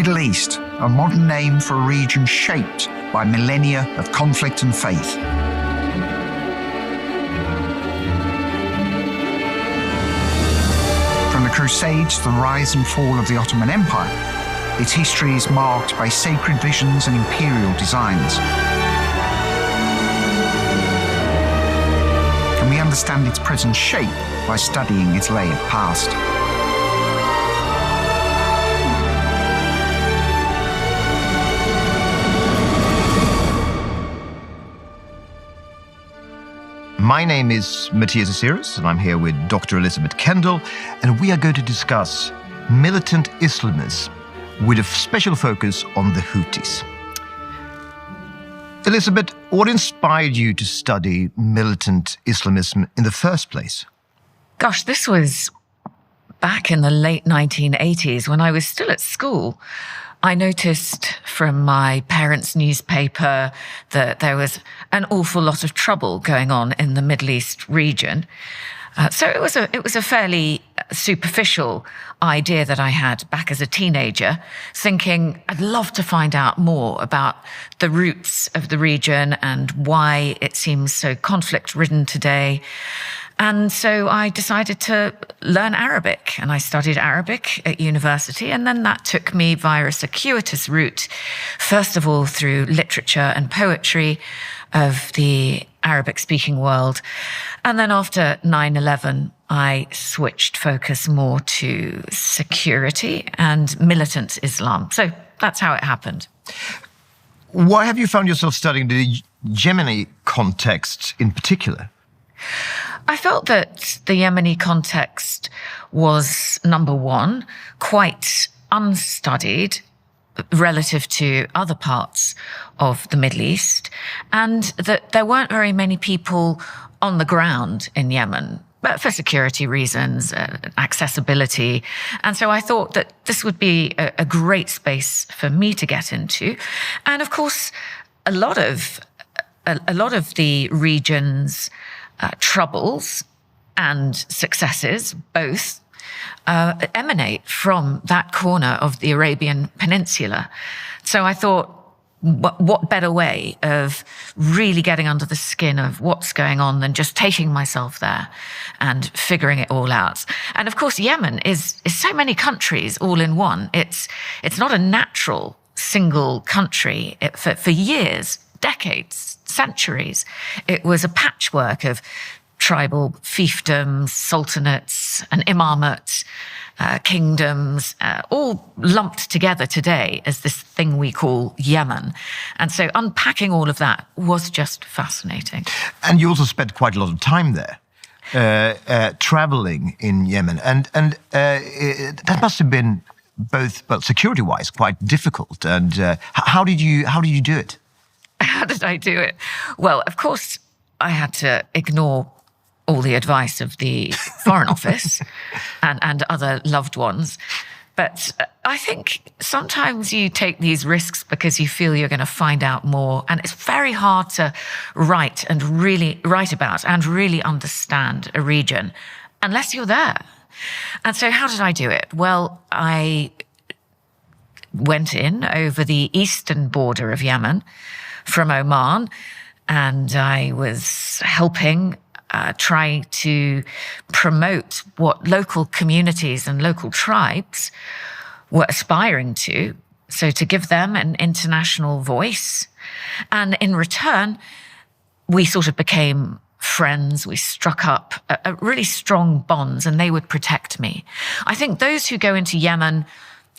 Middle East, a modern name for a region shaped by millennia of conflict and faith. From the Crusades to the rise and fall of the Ottoman Empire, its history is marked by sacred visions and imperial designs. And we understand its present shape by studying its layered past. My name is Matthias Asiris, and I'm here with Dr. Elisabeth Kendall, and we are going to discuss militant Islamism with a special focus on the Houthis. Elisabeth, what inspired you to study militant Islamism in the first place? Gosh, this was back in the late 1980s when I was still at school. I noticed from my parents' newspaper that there was an awful lot of trouble going on in the Middle East region. So it was a fairly superficial idea that I had back as a teenager, thinking I'd love to find out more about the roots of the region and why it seems so conflict-ridden today. And so I decided to learn Arabic, and I studied Arabic at university, and then that took me via a circuitous route, first of all through literature and poetry of the Arabic-speaking world. And then after 9/11, I switched focus more to security and militant Islam. So that's how it happened. Why have you found yourself studying the Yemeni context in particular? I felt that the Yemeni context was, number one, quite unstudied relative to other parts of the Middle East, and that there weren't very many people on the ground in Yemen, but for security reasons, accessibility. And so I thought that this would be a great space for me to get into. And of course, a lot of the region's troubles and successes both emanate from that corner of the Arabian Peninsula. So I thought, what better way of really getting under the skin of what's going on than just taking myself there and figuring it all out. And of course, Yemen is so many countries all in one. It's not a natural single country. For years, decades, centuries, it was a patchwork of tribal fiefdoms, sultanates, and imamates, kingdoms, all lumped together today as this thing we call Yemen. And so unpacking all of that was just fascinating. And you also spent quite a lot of time there, traveling in Yemen. And that must have been both, well, security-wise, quite difficult. And how did you do it? How did I do it? Well, of course, I had to ignore all the advice of the Foreign Office and other loved ones. But I think sometimes you take these risks because you feel you're going to find out more. And it's very hard to write about and really understand a region unless you're there. And so how did I do it? Well, I went in over the eastern border of Yemen from Oman, and I was helping try to promote what local communities and local tribes were aspiring to, so to give them an international voice. And in return, we sort of became friends. We struck up a really strong bonds, and they would protect me. I think those who go into Yemen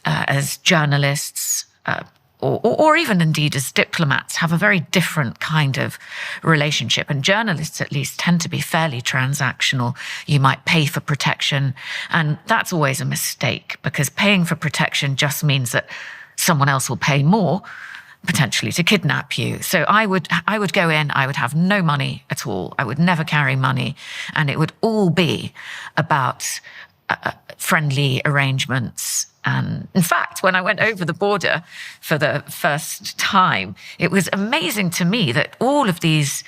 as journalists, or even indeed as diplomats, have a very different kind of relationship. And journalists, at least, tend to be fairly transactional. You might pay for protection, and that's always a mistake, because paying for protection just means that someone else will pay more, potentially to kidnap you. So I would go in, I would have no money at all. I would never carry money, and it would all be about friendly arrangements. And in fact, when I went over the border for the first time, it was amazing to me that all of these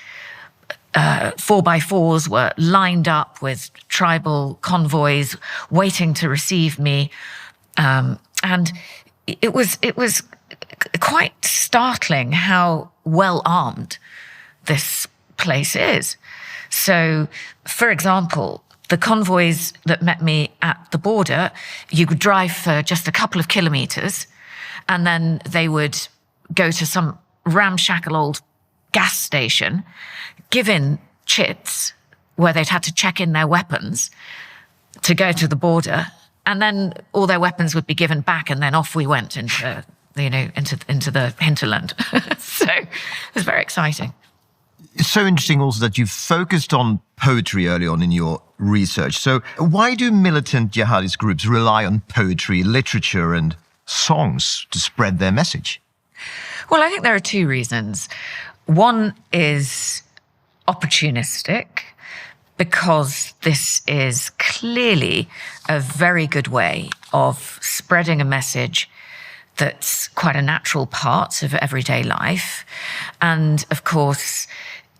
4x4s were lined up with tribal convoys waiting to receive me. And it was quite startling how well armed this place is. So, for example, the convoys that met me at the border, you could drive for just a couple of kilometers, and then they would go to some ramshackle old gas station, give in chits where they'd had to check in their weapons to go to the border, and then all their weapons would be given back, and then off we went into the hinterland. So it was very exciting. It's so interesting also that you've focused on poetry early on in your research. So why do militant jihadist groups rely on poetry, literature and songs to spread their message? Well, I think there are two reasons. One is opportunistic, because this is clearly a very good way of spreading a message that's quite a natural part of everyday life. And of course,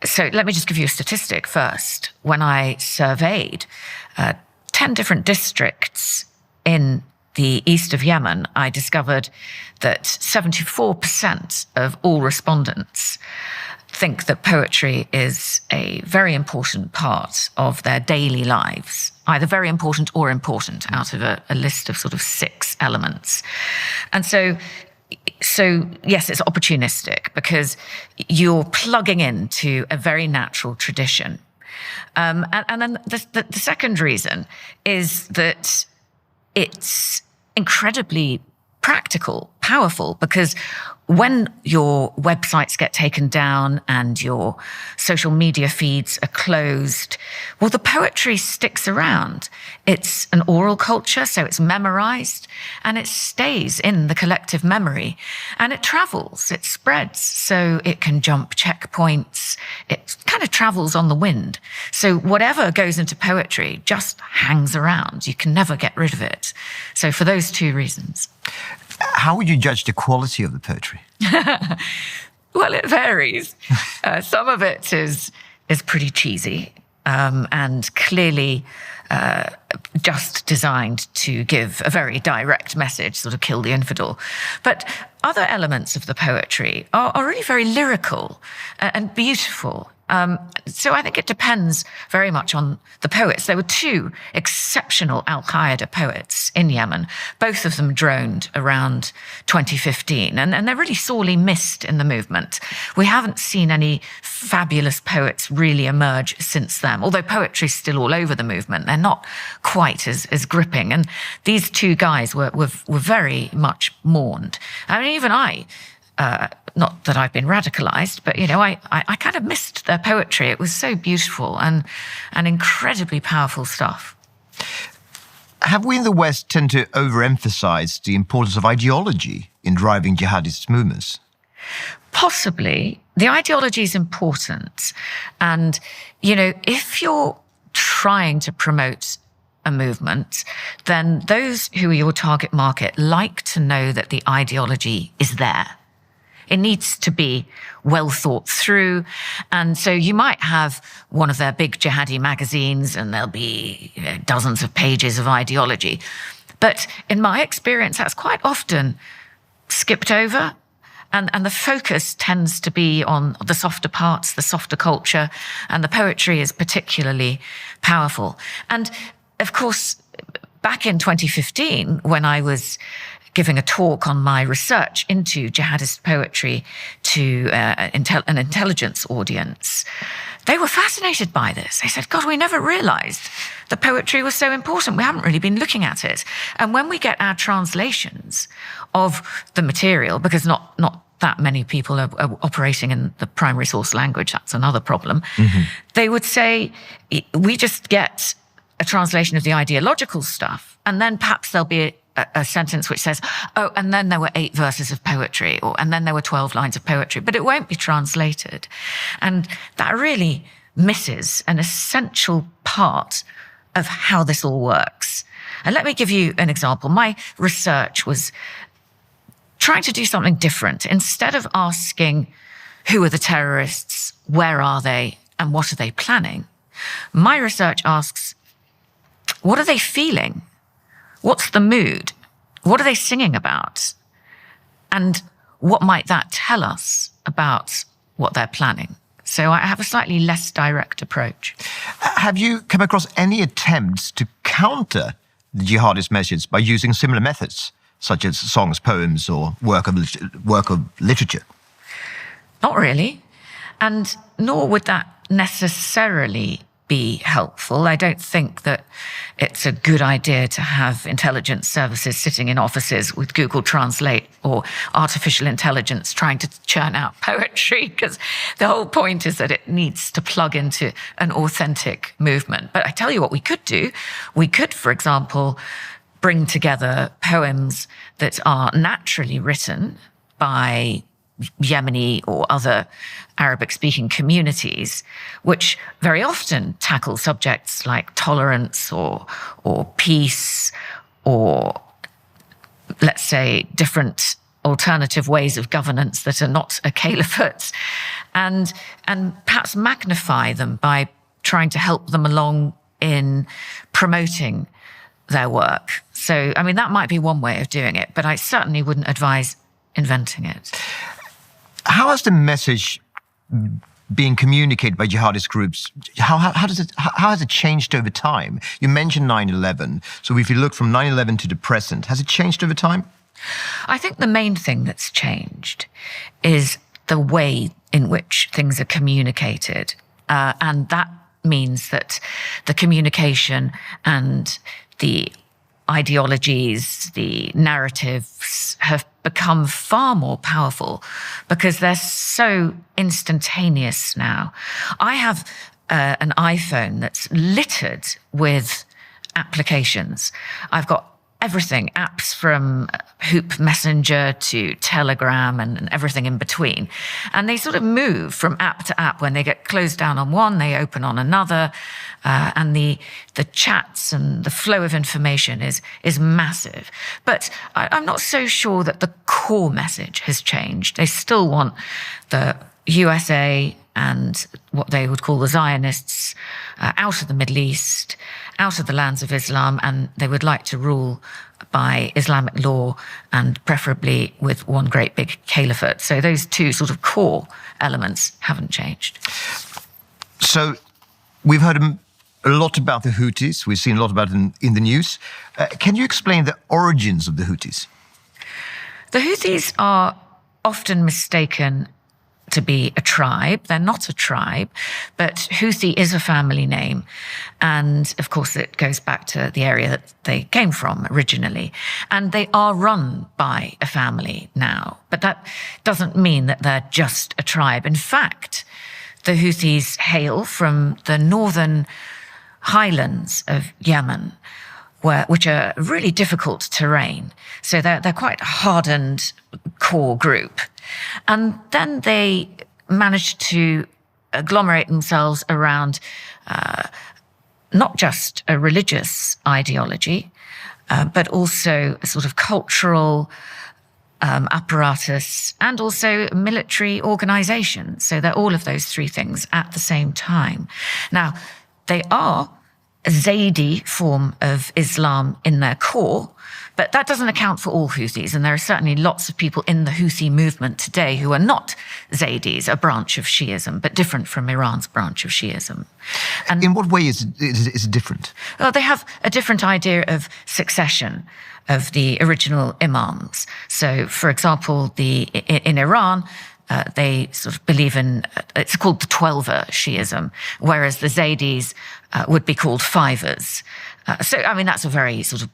so let me just give you a statistic first. When I surveyed 10 different districts in the east of Yemen, I discovered that 74% of all respondents think that poetry is a very important part of their daily lives, either very important or important, out of a list of sort of 6 elements. And so yes, it's opportunistic because you're plugging into a very natural tradition. And then the second reason is that it's incredibly practical, powerful, because when your websites get taken down and your social media feeds are closed, well, the poetry sticks around. It's an oral culture, so it's memorized, and it stays in the collective memory, and it travels, it spreads, so it can jump checkpoints. It kind of travels on the wind. So whatever goes into poetry just hangs around. You can never get rid of it. So for those two reasons. How would you judge the quality of the poetry? Well, it varies. Some of it is pretty cheesy and clearly just designed to give a very direct message, sort of kill the infidel. But other elements of the poetry are really very lyrical and beautiful. So I think it depends very much on the poets. There were 2 exceptional Al-Qaeda poets in Yemen. Both of them droned around 2015, and they're really sorely missed in the movement. We haven't seen any fabulous poets really emerge since then, although poetry's still all over the movement. They're not quite as gripping. And these 2 guys were very much mourned. I mean, even not that I've been radicalized, but, I kind of missed their poetry. It was so beautiful and incredibly powerful stuff. Have we in the West tend to overemphasize the importance of ideology in driving jihadist movements? Possibly. The ideology is important. And, if you're trying to promote a movement, then those who are your target market like to know that the ideology is there. It needs to be well thought through. And so you might have one of their big jihadi magazines and there'll be dozens of pages of ideology. But in my experience, that's quite often skipped over. And the focus tends to be on the softer parts, the softer culture, and the poetry is particularly powerful. And of course, back in 2015, when I was giving a talk on my research into jihadist poetry to an intelligence audience, they were fascinated by this. They said, God, we never realized the poetry was so important. We haven't really been looking at it. And when we get our translations of the material, because not that many people are operating in the primary source language, that's another problem, they would say, we just get a translation of the ideological stuff, and then perhaps there'll be a sentence which says, oh, and then there were 8 verses of poetry, and then there were 12 lines of poetry, but it won't be translated. And that really misses an essential part of how this all works. And let me give you an example. My research was trying to do something different. Instead of asking, who are the terrorists, where are they, and what are they planning? My research asks, what are they feeling? What's the mood? What are they singing about? And what might that tell us about what they're planning? So I have a slightly less direct approach. Have you come across any attempts to counter the jihadist message by using similar methods, such as songs, poems, or work of literature? Not really. And nor would that necessarily be helpful. I don't think that it's a good idea to have intelligence services sitting in offices with Google Translate or artificial intelligence trying to churn out poetry, because the whole point is that it needs to plug into an authentic movement. But I tell you what we could do. We could, for example, bring together poems that are naturally written by Yemeni or other Arabic-speaking communities, which very often tackle subjects like tolerance or peace, or, let's say, different alternative ways of governance that are not a caliphate, and perhaps magnify them by trying to help them along in promoting their work. So, I mean, that might be one way of doing it, but I certainly wouldn't advise inventing it. How has the message being communicated by jihadist groups, how has it changed over time? You mentioned 9/11. So if you look from 9/11 to the present, has it changed over time? I think the main thing that's changed is the way in which things are communicated. And that means that the communication and the ideologies, the narratives have become far more powerful because they're so instantaneous now. I have an iPhone that's littered with applications. I've got everything, apps from Hoop Messenger to Telegram and everything in between. And they sort of move from app to app. When they get closed down on one, they open on another. And the chats and the flow of information is massive. But I'm not so sure that the core message has changed. They still want the USA and what they would call the Zionists out of the Middle East, out of the lands of Islam, and they would like to rule by Islamic law and preferably with one great big caliphate. So those two sort of core elements haven't changed. So we've heard a lot about the Houthis. We've seen a lot about it in the news. Can you explain the origins of the Houthis? The Houthis are often mistaken to be a tribe. They're not a tribe, but Houthi is a family name. And of course, it goes back to the area that they came from originally. And they are run by a family now, but that doesn't mean that they're just a tribe. In fact, the Houthis hail from the northern highlands of Yemen, which are really difficult terrain. So they're quite a hardened core group. And then they managed to agglomerate themselves around not just a religious ideology, but also a sort of cultural apparatus and also military organization. So they're all of those three things at the same time. Now, they are a Zaydi form of Islam in their core, but that doesn't account for all Houthis. And there are certainly lots of people in the Houthi movement today who are not Zaydis, a branch of Shiism, but different from Iran's branch of Shiism. And in what way is it different? Well, they have a different idea of succession of the original imams. So, for example, in Iran, they sort of believe in, it's called the Twelver Shiism, whereas the Zaydis would be called Fivers. So, I mean, that's a very sort of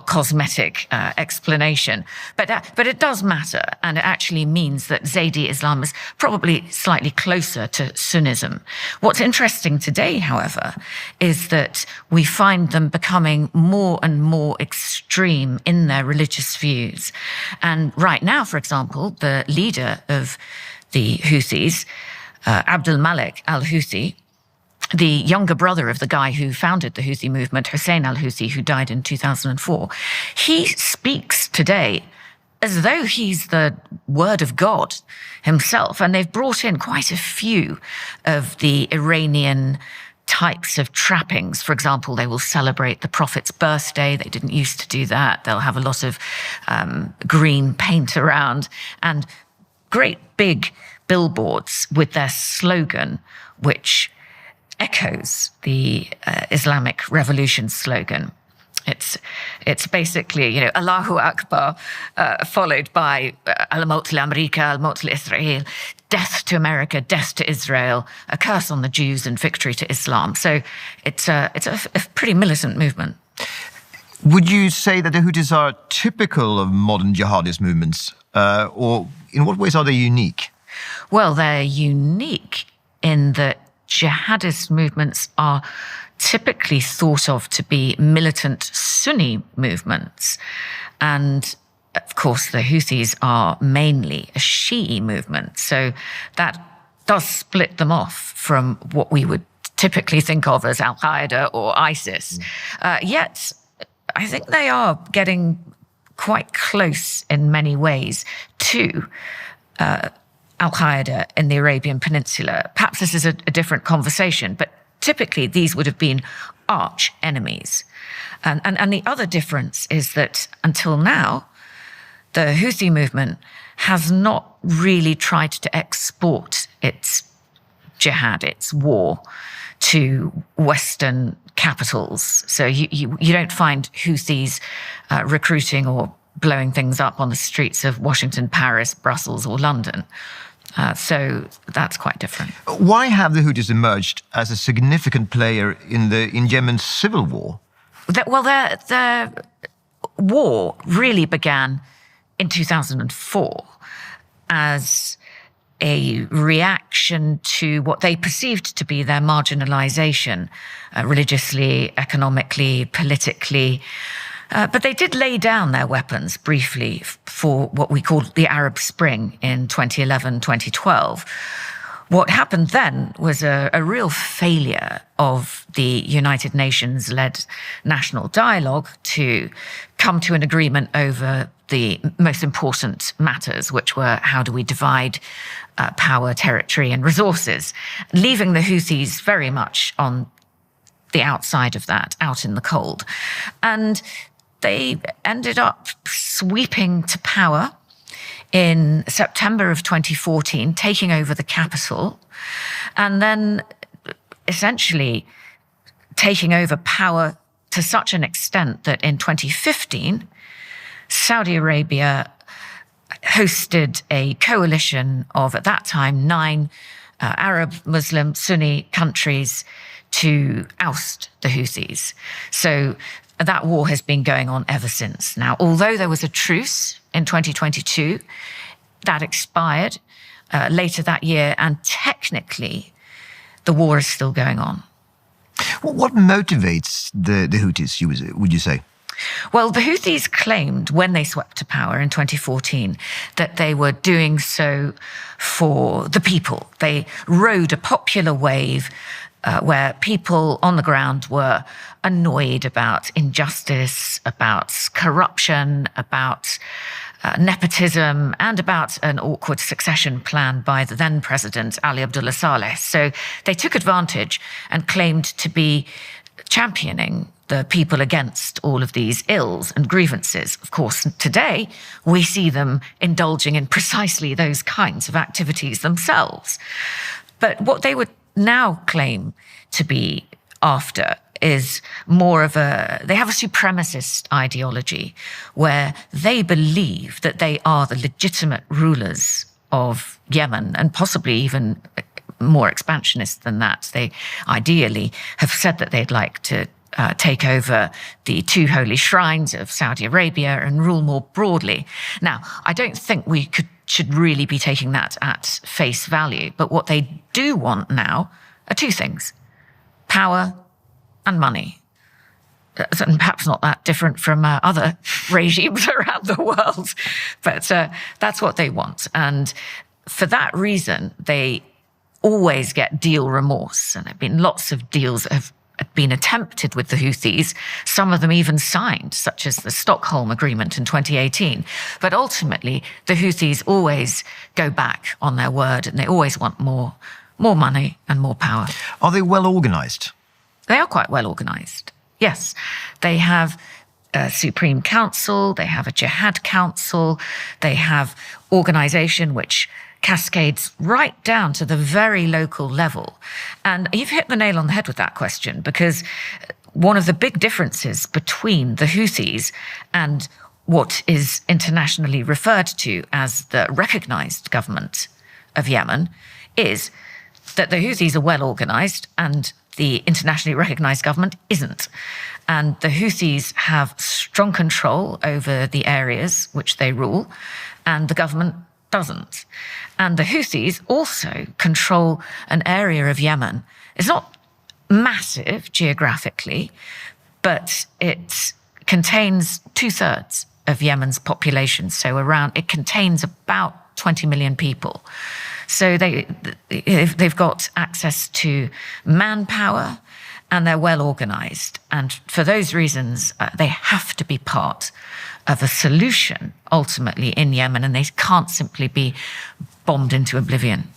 cosmetic explanation, but it does matter, and it actually means that Zaydi Islam is probably slightly closer to Sunnism. What's interesting today, however, is that we find them becoming more and more extreme in their religious views. And right now, for example, the leader of the Houthis, Abdul Malik al-Houthi, the younger brother of the guy who founded the Houthi movement, Hussein al-Houthi, who died in 2004, he speaks today as though he's the word of God himself. And they've brought in quite a few of the Iranian types of trappings. For example, they will celebrate the Prophet's birthday. They didn't used to do that. They'll have a lot of green paint around and great big billboards with their slogan, which echoes the Islamic Revolution slogan. It's basically, Allahu Akbar, followed by Al-Maut l'America, Al-Maut l'Israel, death to America, death to Israel, a curse on the Jews and victory to Islam. So it's a pretty militant movement. Would you say that the Houthis are typical of modern jihadist movements, or in what ways are they unique? Well, they're unique in that jihadist movements are typically thought of to be militant Sunni movements. And of course, the Houthis are mainly a Shi'i movement. So that does split them off from what we would typically think of as Al-Qaeda or ISIS. Yet, I think they are getting quite close in many ways to Al-Qaeda in the Arabian Peninsula. Perhaps this is a different conversation, but typically these would have been arch enemies. And the other difference is that until now, the Houthi movement has not really tried to export its jihad, its war, to Western capitals. So you don't find Houthis recruiting or blowing things up on the streets of Washington, Paris, Brussels, or London. So that's quite different. Why have the Houthis emerged as a significant player in Yemen's civil war? Their war really began in 2004 as a reaction to what they perceived to be their marginalization, religiously, economically, politically. But they did lay down their weapons briefly for what we called the Arab Spring in 2011, 2012. What happened then was a real failure of the United Nations-led national dialogue to come to an agreement over the most important matters, which were how do we divide power, territory, and resources, leaving the Houthis very much on the outside of that, out in the cold. And they ended up sweeping to power in September of 2014, taking over the capital, and then essentially taking over power to such an extent that in 2015, Saudi Arabia hosted a coalition of, at that time, 9 Arab, Muslim, Sunni countries to oust the Houthis. So that war has been going on ever since. Now, although there was a truce in 2022, that expired later that year, and technically the war is still going on. What motivates the Houthis, would you say? Well, the Houthis claimed when they swept to power in 2014 that they were doing so for the people. They rode a popular wave where people on the ground were annoyed about injustice, about corruption, about nepotism, and about an awkward succession plan by the then president, Ali Abdullah Saleh. So they took advantage and claimed to be championing the people against all of these ills and grievances. Of course, today we see them indulging in precisely those kinds of activities themselves. But what they would now claim to be after is more of they have a supremacist ideology where they believe that they are the legitimate rulers of Yemen, and possibly even more expansionist than that. They ideally have said that they'd like to take over the 2 holy shrines of Saudi Arabia and rule more broadly. Now, I don't think we should really be taking that at face value, but what they do want now are 2 things: power and money. And perhaps not that different from other regimes around the world, but that's what they want. And for that reason, they always get deal remorse. And there have been lots of deals that have been attempted with the Houthis, some of them even signed, such as the Stockholm Agreement in 2018. But ultimately, the Houthis always go back on their word, and they always want more money and more power. Are they well organized? They are quite well organized. Yes, they have a Supreme Council, they have a Jihad Council, they have organization which cascades right down to the very local level. And you've hit the nail on the head with that question, because one of the big differences between the Houthis and what is internationally referred to as the recognized government of Yemen is that the Houthis are well organized and the internationally recognized government isn't. And the Houthis have strong control over the areas which they rule, and the government doesn't. And the Houthis also control an area of Yemen. It's not massive geographically, but it contains 2/3 of Yemen's population. So it contains about 20 million people. So they've got access to manpower and they're well organized. And for those reasons, they have to be part of a solution ultimately in Yemen, and they can't simply be bombed into oblivion.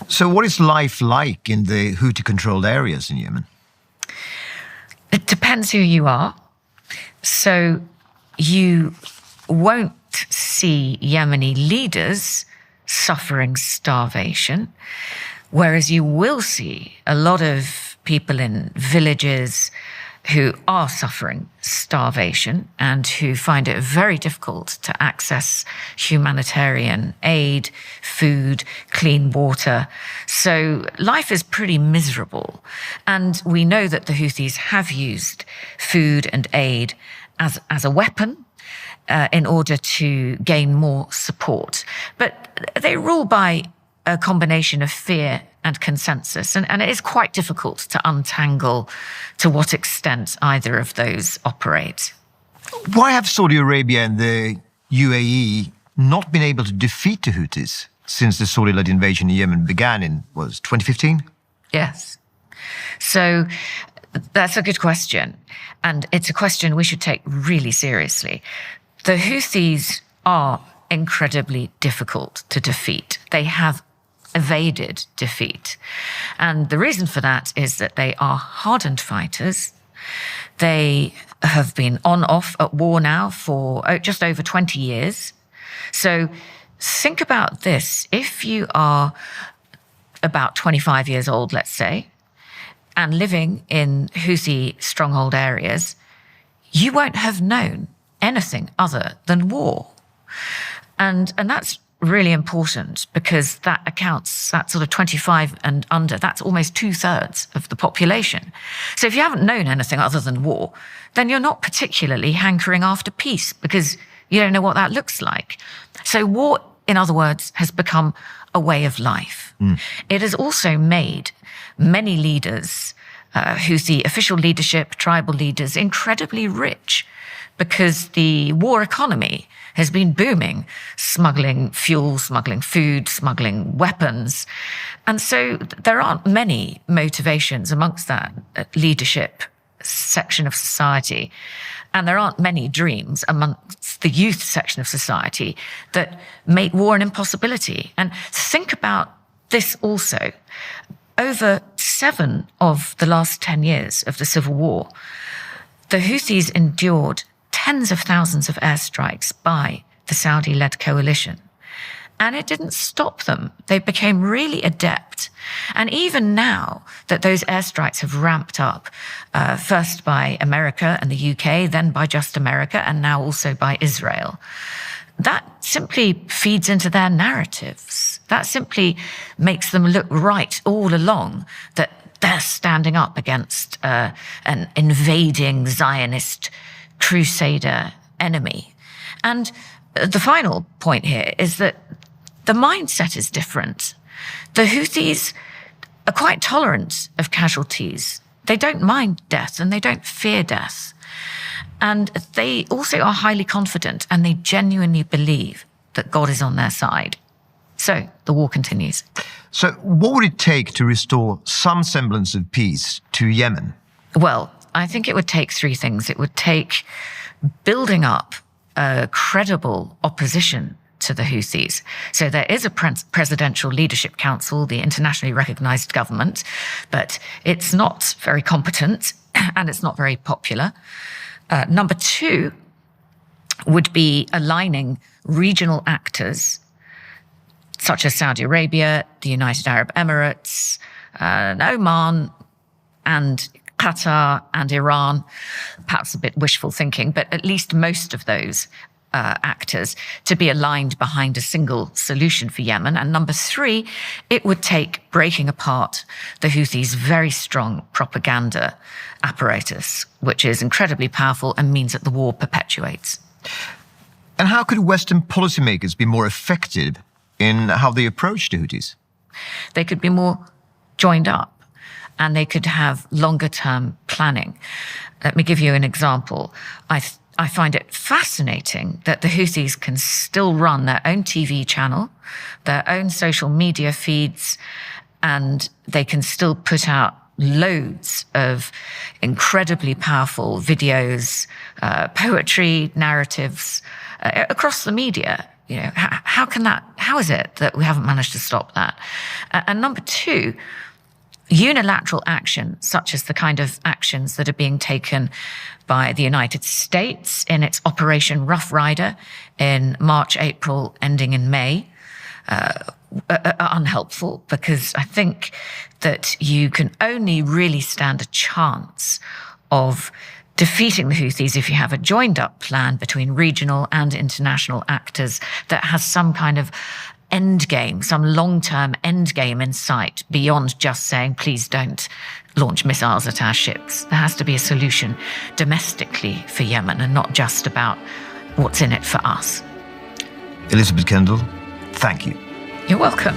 So what is life like in the Houthi-controlled areas in Yemen? It depends who you are. So you won't see Yemeni leaders suffering starvation, whereas you will see a lot of people in villages who are suffering starvation and who find it very difficult to access humanitarian aid, food, clean water. So life is pretty miserable. And we know that the Houthis have used food and aid as a weapon in order to gain more support. But they rule by a combination of fear and consensus, and it is quite difficult to untangle to what extent either of those operate. Why have Saudi Arabia and the UAE not been able to defeat the Houthis since the Saudi-led invasion in Yemen began in, 2015? Yes. So that's a good question, and it's a question we should take really seriously. The Houthis are incredibly difficult to defeat. They have evaded defeat. And the reason for that is that they are hardened fighters. They have been on-off at war now for just over 20 years. So think about this. If you are about 25 years old, let's say, and living in Houthi stronghold areas, you won't have known anything other than war. And that's really important, because that accounts, that sort of 25 and under, that's almost 2/3 of the population. So if you haven't known anything other than war, then you're not particularly hankering after peace, because you don't know what that looks like. So war, in other words, has become a way of life. It has also made many leaders, Houthi official leadership, tribal leaders, incredibly rich, because the war economy has been booming, smuggling fuel, smuggling food, smuggling weapons. And so there aren't many motivations amongst that leadership section of society. And there aren't many dreams amongst the youth section of society that make war an impossibility. And think about this also. Over 7 of the last 10 years of the civil war, the Houthis endured tens of thousands of airstrikes by the Saudi-led coalition. And it didn't stop them. They became really adept. And even now that those airstrikes have ramped up, first by America and the UK, then by just America, and now also by Israel, that simply feeds into their narratives. That simply makes them look right all along, that they're standing up against an invading Zionist crusader enemy. And the final point here is that the mindset is different. The Houthis are quite tolerant of casualties. They don't mind death and they don't fear death. And they also are highly confident and they genuinely believe that God is on their side. So the war continues. So what would it take to restore some semblance of peace to Yemen? Well, I think it would take 3 things. It would take building up a credible opposition to the Houthis. So there is a presidential leadership council, the internationally recognized government, but it's not very competent and it's not very popular. Number two would be aligning regional actors such as Saudi Arabia, the United Arab Emirates, Oman, and Qatar and Iran. Perhaps a bit wishful thinking, but at least most of those actors to be aligned behind a single solution for Yemen. And number three, it would take breaking apart the Houthis' very strong propaganda apparatus, which is incredibly powerful and means that the war perpetuates. And how could Western policymakers be more effective in how they approach the Houthis? They could be more joined up and they could have longer term planning. Let me give you an example. I find it fascinating that the Houthis can still run their own TV channel, their own social media feeds, and they can still put out loads of incredibly powerful videos, poetry, narratives across the media. You know, how is it that we haven't managed to stop that? And number two, unilateral action, such as the kind of actions that are being taken by the United States in its Operation Rough Rider in March, April, ending in May, are unhelpful, because I think that you can only really stand a chance of defeating the Houthis if you have a joined up plan between regional and international actors that has some kind of end game, some long-term end game in sight beyond just saying, please don't launch missiles at our ships. There has to be a solution domestically for Yemen and not just about what's in it for us. Elisabeth Kendall, thank you. You're welcome.